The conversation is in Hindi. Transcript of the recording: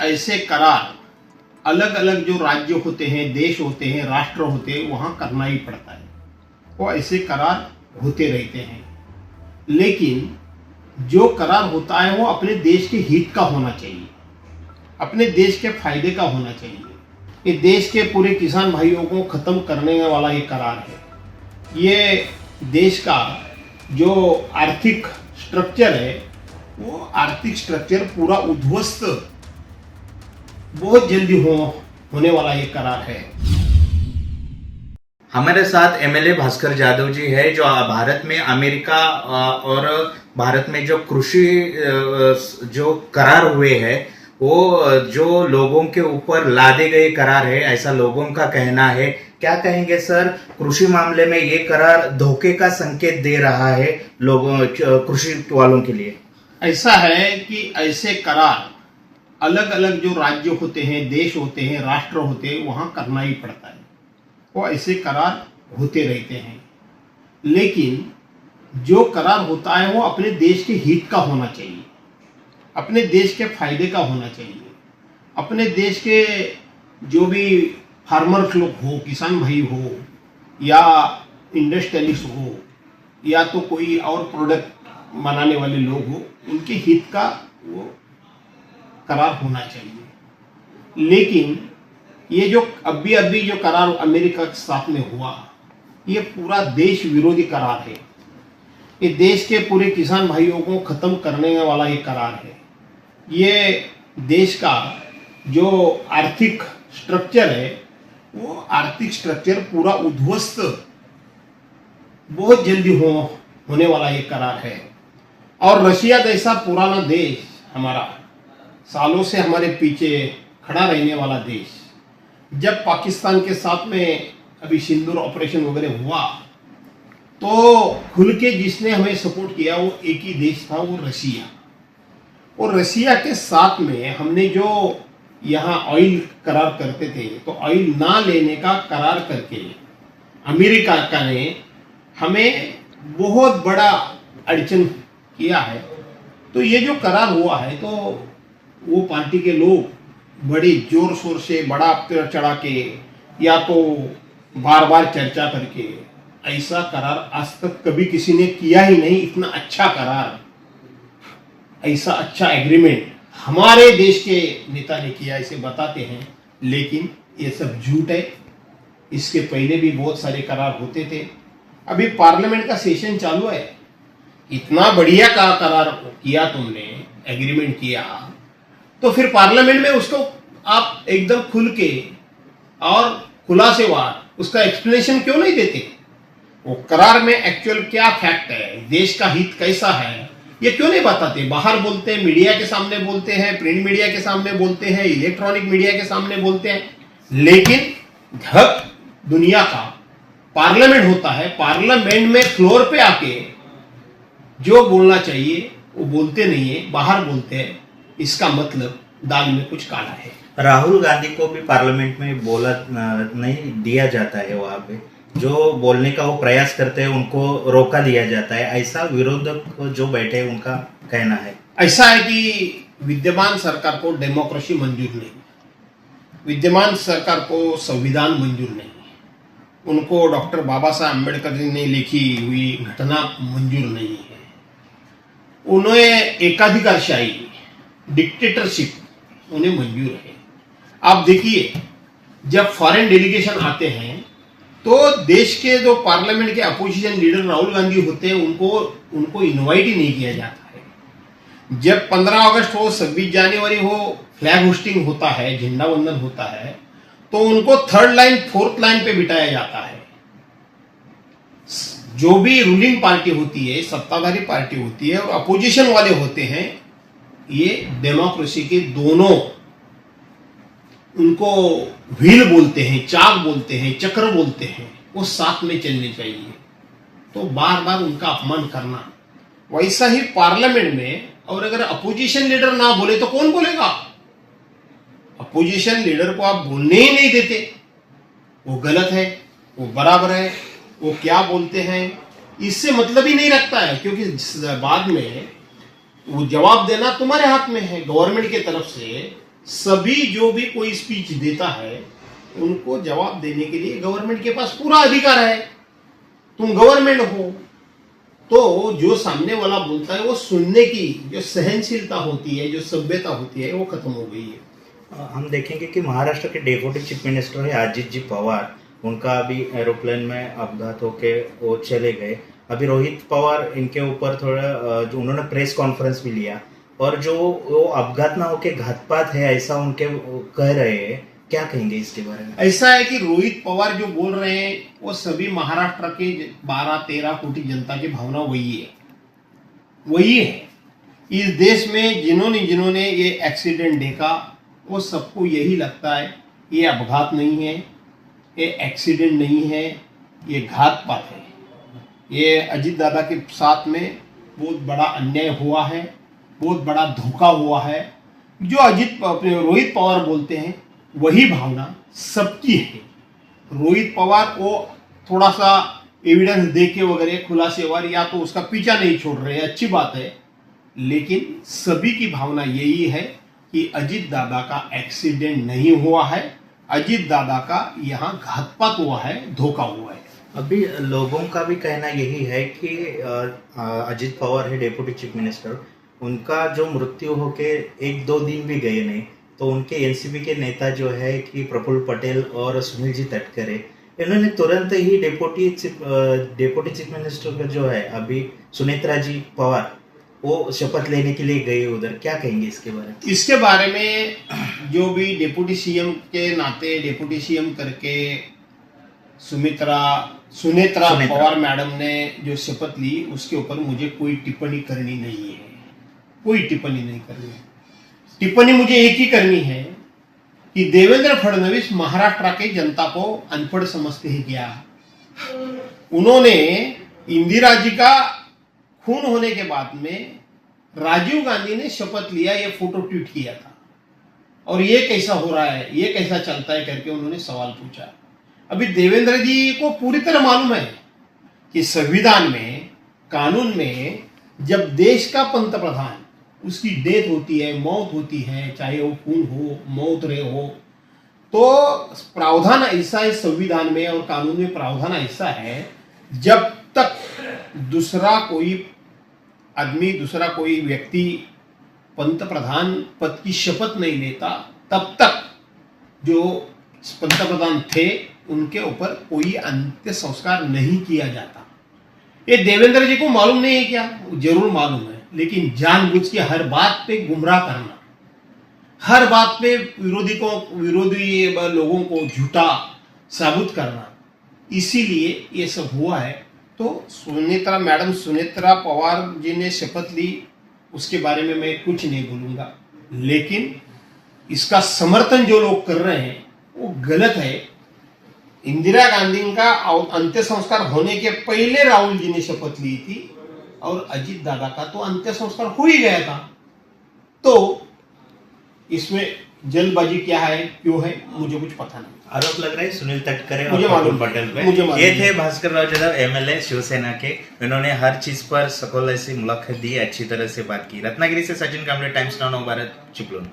ऐसे करार अलग अलग जो राज्य होते हैं, देश होते हैं, राष्ट्र होते हैं, वहां करना ही पड़ता है। वो ऐसे करार होते रहते हैं, लेकिन जो करार होता है वो अपने देश के हित का होना चाहिए, अपने देश के फायदे का होना चाहिए। ये देश के पूरे किसान भाइयों को खत्म करने वाला ये करार है। ये देश का जो आर्थिक स्ट्रक्चर है, वो आर्थिक स्ट्रक्चर पूरा उद्ध्वस्त बहुत जल्दी होने वाला ये करार है। हमारे साथ एमएलए भास्कर जाधव जी है, जो भारत में अमेरिका और भारत में जो कृषि जो करार हुए हैं, वो जो लोगों के ऊपर लादे गए करार है, ऐसा लोगों का कहना है। क्या कहेंगे सर, कृषि मामले में ये करार धोखे का संकेत दे रहा है लोगों, कृषि वालों के लिए? ऐसा है कि ऐसे करार अलग अलग जो राज्य होते हैं, देश होते हैं, राष्ट्र होते हैं, वहां करना ही पड़ता है। वो ऐसे करार होते रहते हैं, लेकिन जो करार होता है वो अपने देश के हित का होना चाहिए, अपने देश के फायदे का होना चाहिए। अपने देश के जो भी फार्मर्स लोग हो, किसान भाई हो, या इंडस्ट्रियलिस्ट हो, या तो कोई और प्रोडक्ट बनाने वाले लोग हो, उनके हित का वो करार होना चाहिए। लेकिन ये जो अभी जो करार अमेरिका के साथ में हुआ, ये पूरा देश विरोधी करार है। ये देश के पूरे किसान भाइयों को खत्म करने वाला ये करार है। ये देश का जो आर्थिक स्ट्रक्चर है, वो आर्थिक स्ट्रक्चर पूरा उद्ध्वस्त बहुत जल्दी होने वाला ये करार है। और रशिया जैसा पुराना देश, हमारा सालों से हमारे पीछे खड़ा रहने वाला देश, जब पाकिस्तान के साथ में अभी सिंदूर ऑपरेशन वगैरह हुआ, तो खुल के जिसने हमें सपोर्ट किया वो एक ही देश था, वो रशिया। और रशिया के साथ में हमने जो यहाँ ऑयल करार करते थे, तो ऑयल ना लेने का करार करके अमेरिका का ने हमें बहुत बड़ा अड़चन किया है। तो ये जो करार हुआ है, तो वो पार्टी के लोग बड़े जोर शोर से, बड़ा चढ़ा के, या तो बार बार चर्चा करके, ऐसा करार आज तक कभी किसी ने किया ही नहीं। इतना अच्छा करार, ऐसा अच्छा एग्रीमेंट हमारे देश के नेता ने किया, इसे बताते हैं। लेकिन ये सब झूठ है। इसके पहले भी बहुत सारे करार होते थे। अभी पार्लियामेंट का सेशन चालू है, इतना बढ़िया का करार किया तुमने, एग्रीमेंट किया, तो फिर पार्लियामेंट में उसको आप एकदम खुल के और खुलासेवार उसका एक्सप्लेनेशन क्यों नहीं देते? वो करार में एक्चुअल क्या फैक्ट है, देश का हित कैसा है, ये क्यों नहीं बताते? बाहर बोलते हैं, मीडिया के सामने बोलते हैं, प्रिंट मीडिया के सामने बोलते हैं, इलेक्ट्रॉनिक मीडिया के सामने बोलते हैं, लेकिन हक दुनिया का पार्लियामेंट होता है। पार्लियामेंट में फ्लोर पे आके जो बोलना चाहिए वो बोलते नहीं है, बाहर बोलते हैं। इसका मतलब दाल में कुछ काला है। राहुल गांधी को भी पार्लियामेंट में बोला नहीं दिया जाता है, वहां पे जो बोलने का वो प्रयास करते हैं उनको रोका दिया जाता है, ऐसा विरोधक जो बैठे हैं उनका कहना है। ऐसा है कि विद्यमान सरकार को डेमोक्रेसी मंजूर नहीं, विद्यमान सरकार को संविधान मंजूर नहीं, उनको डॉक्टर बाबा साहब अम्बेडकर जी ने लिखी हुई घटना मंजूर नहीं है। उन्हें एकाधिकारशाही, डिक्टेटरशिप उन्हें मंजूर है। आप देखिए, जब फॉरेन डेलीगेशन आते हैं तो देश के जो पार्लियामेंट के अपोजिशन लीडर राहुल गांधी होते हैं, उनको इनवाइट ही नहीं किया जाता है। जब 15 अगस्त हो, 26 जनवरी हो, फ्लैग होस्टिंग होता है, झंडा वंदन होता है, तो उनको 3rd लाइन 4th लाइन पे बिठाया जाता है। जो भी रूलिंग पार्टी होती है, सत्ताधारी पार्टी होती है, और अपोजिशन वाले होते हैं, ये डेमोक्रेसी के दोनों, उनको व्हील बोलते हैं, चाक बोलते हैं, चक्र बोलते हैं, वो साथ में चलने चाहिए। तो बार बार उनका अपमान करना, वैसा ही पार्लियामेंट में, और अगर अपोजिशन लीडर ना बोले तो कौन बोलेगा? अपोजिशन लीडर को आप बोलने ही नहीं देते, वो गलत है, वो बराबर है, वो क्या बोलते हैं इससे मतलब ही नहीं रखता है, क्योंकि बाद में वो जवाब देना तुम्हारे हाथ में है। गवर्नमेंट की तरफ से सभी जो भी कोई स्पीच देता है उनको जवाब देने के लिए गवर्नमेंट के पास पूरा अधिकार है। तुम गवर्नमेंट हो तो जो सामने वाला बोलता है वो सुनने की जो सहनशीलता होती है, जो सभ्यता होती है, वो खत्म हो गई है। हम देखेंगे कि महाराष्ट्र के डेप्यूटी चीफ मिनिस्टर है अजित जी पवार, उनका अभी एरोप्लेन में अपघात होके वो चले गए। अभी रोहित पवार इनके ऊपर थोड़ा जो उन्होंने प्रेस कॉन्फ्रेंस भी लिया और जो वो अपघात ना होके घातपात है ऐसा उनके कह रहे हैं, क्या कहेंगे इसके बारे में? ऐसा है कि रोहित पवार जो बोल रहे हैं वो सभी महाराष्ट्र के 12-13 कोटि जनता की भावना वही है। इस देश में जिन्होंने ये एक्सीडेंट देखा वो सबको यही लगता है ये अपघात नहीं है, ये एक्सीडेंट नहीं है, ये घातपात है। ये अजीत दादा के साथ में बहुत बड़ा अन्याय हुआ है, बहुत बड़ा धोखा हुआ है। जो रोहित पवार बोलते हैं वही भावना सबकी है। रोहित पवार को थोड़ा सा एविडेंस देके वगैरह खुलासेवार या तो उसका पीछा नहीं छोड़ रहे, अच्छी बात है, लेकिन सभी की भावना यही है कि अजीत दादा का एक्सीडेंट नहीं हुआ है, अजीत दादा का यहाँ घातपात हुआ है, धोखा हुआ है। अभी लोगों का भी कहना यही है कि अजित पवार है डेप्यूटी चीफ मिनिस्टर, उनका जो मृत्यु होके 1-2 दिन भी गए नहीं तो उनके एनसीपी के नेता जो है कि प्रफुल्ल पटेल और सुनील जी तटकरे, इन्होंने तुरंत ही डेप्यूटी चीफ मिनिस्टर का जो है अभी सुनेत्रा जी पवार वो शपथ लेने के लिए गए उधर, क्या कहेंगे इसके बारे में? इसके बारे में जो भी डेप्यूटी सीएम के नाते डेप्यूटी सीएम करके सुनेत्रा पवार मैडम ने जो शपथ ली उसके ऊपर मुझे कोई टिप्पणी करनी नहीं है, कोई टिप्पणी नहीं करनी है। टिप्पणी मुझे एक ही करनी है कि देवेंद्र फडणवीस महाराष्ट्र के जनता को अनपढ़ समझते हैं क्या? उन्होंने इंदिरा जी का खून होने के बाद में राजीव गांधी ने शपथ लिया, ये फोटो ट्वीट किया था और ये कैसा हो रहा है, ये कैसा चलता है करके उन्होंने सवाल पूछा। अभी देवेंद्र जी को पूरी तरह मालूम है कि संविधान में, कानून में जब देश का पंतप्रधान उसकी डेथ होती है, मौत होती है, चाहे वो खून हो, मौत रहे हो, तो प्रावधान ऐसा है संविधान में और कानून में प्रावधान ऐसा है, जब तक दूसरा कोई आदमी, दूसरा कोई व्यक्ति पंतप्रधान पद की शपथ नहीं लेता तब तक जो पंतप्रधान थे उनके ऊपर कोई अंत्य संस्कार नहीं किया जाता। ये देवेंद्र जी को मालूम नहीं है क्या? जरूर मालूम है, लेकिन जानबूझ के हर बात पे गुमराह करना, हर बात पे विरोधी लोगों को झूठा साबित करना, इसीलिए ये सब हुआ है। तो सुनेत्रा पवार जी ने शपथ ली, उसके बारे में मैं कुछ नहीं बोलूंगा, लेकिन इसका समर्थन जो लोग कर रहे हैं वो गलत है। इंदिरा गांधी का अंत्य संस्कार होने के पहले राहुल जी ने शपथ ली थी और अजीत दादा का तो अंत्य संस्कार हो ही गया था। तो इसमें जल्दबाजी क्या है, क्यों है, मुझे कुछ पता नहीं। आरोप लग रहा है सुनील तटकरे और मुझे मालूम पटेल पे। मुझे मालूम ये थे भास्कर राव जाधव एमएलए शिवसेना के, इन्होंने हर चीज पर सखोल ऐसी मुलाकात दी, अच्छी तरह से बात की। रत्नागिरी से सचिन कामरे, टाइम्स नाउ नवभारत, चिपलून।